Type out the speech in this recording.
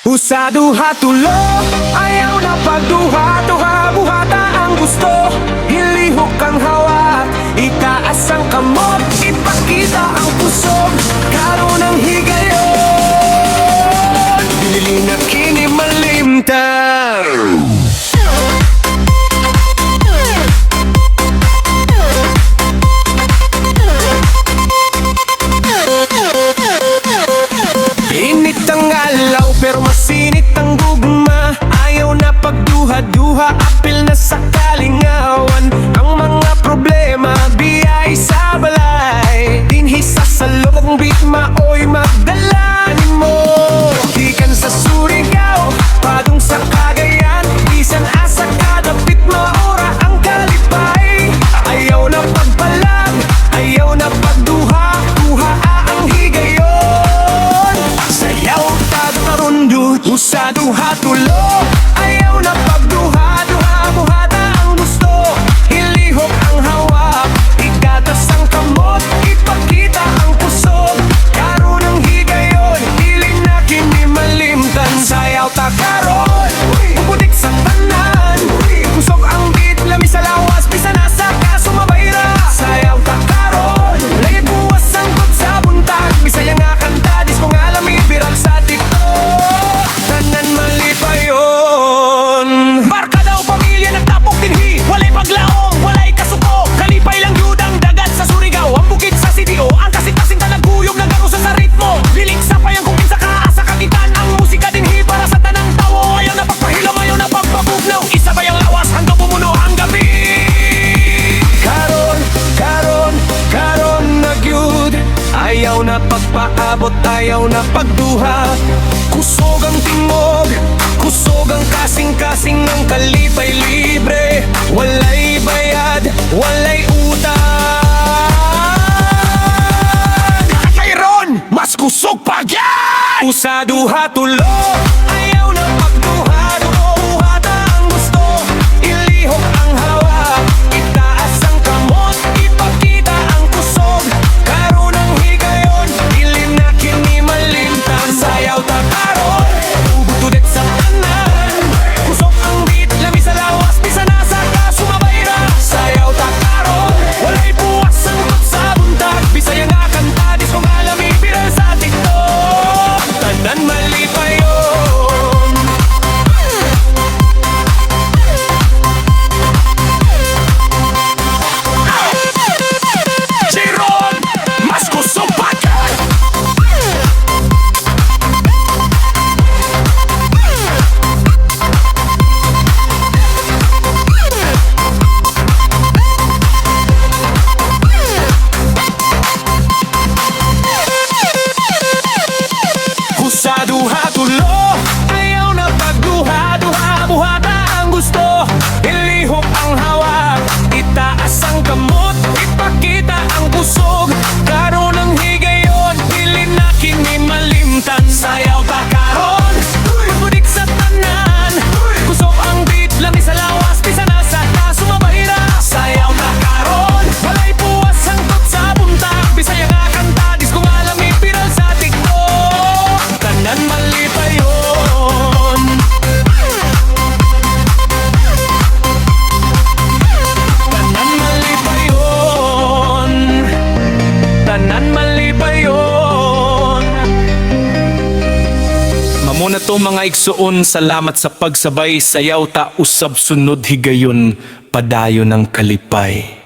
Usado hatulo, ayaw na pagduha-duha, buhata ang gusto. Hilihok ang hawak, itaas ang kamot, ipakita ang pusog, karon ang higayon. Dili na kini malimtan. Init ang alaw pero masinit ang gugma. Ayaw na pagduha-duha, apil na sa kalingawan. Ang mga problema biyay sa balay, dinhi sa salong bitma oy magdalanin mo. Dikan sa Surigao, padung sa Cagayan, bisan asa kadapit maora ang kalipay. Ayaw na pagbalag, ayaw na pagduha-duha ang higayon. Sayaw tatarundut, usado hatulo, ayaw na pagduha-duha, buhata ang gusto. Hilihok ang hawak, igatas ang kamot, ipakita ang pusog, karon ang higayon, dili na kini malimtan. Sayaw ta karon, pupudik sa tanan, pusog ang beat, lamis sa lawas, bisan nasa kasumabayra. Sayaw ta karon, lagi buwas ang kot sa buntag, bisaya nga kanta, dis kong alamid, birak sa TikTok, tanan mali pa yun. Barka daw pamilya nagtapok dinhi, walay paglaong, walay kasuko, kalipay lang yun ang dagat sa Surigao, ang bukid sa CDO, ang kasing-kasing talaguyog ng garusa sa ritmo, liling sa payang kung kinsa ka sa kagitan, ang musika dinhi para sa tanang tawo. Ayaw na pagpahilam, ayaw na pagpapugnaw, isa ba yung lawas hanggang bumuno ang gabi. Karon na gyud, ayaw na pagpaabot, ayaw na pagduha. Kusog ang tingog, kusog ang kasing-kasing ng kalipay libre. Walay bayad, walay utang. Kairon, mas kusog pa yan! Usado hatulo, ayaw na pagduha-duha, buhata ang gusto. Ilihok ang hawak, itaas ang kamot, ipakita ang kusog, karon ang higayon, dili na kini malimtan. Sayaw ta karon, ubutudet sa tanan, kusog ang beat, lamis sa lawas, bisan nasa kasumabayra. Sayaw ta karon, walay buwas ang kot sa buntag, bisaya nga kanta, dis kong alami, viral sa TikTok, tanan mali pa yun. Chiron, mas kusog pa yan! Usado hatulo, ayaw na pagduha-duha, buhata ang gusto. Ilihok ang hawak, itaas ang kamot, ipakita ang pusog, karon ang higayon, dili na kini malimtan. Sayaw ta karon, pupudik sa tanan, kusog ang beat, lamis sa lawas, bisan nasa kasumabayra. Sayaw ta karon, walay buwas ang kot sa buntag, bisaya nga kanta, dis kong alami, viral sa TikTok, tanan mali pa yun. Tanan mali pa yun. Tanan mali pa yun. Mamuna to mga igsuon, salamat sa pagsabay, sayaw ta usab sunod higayon, padayon ng kalipay.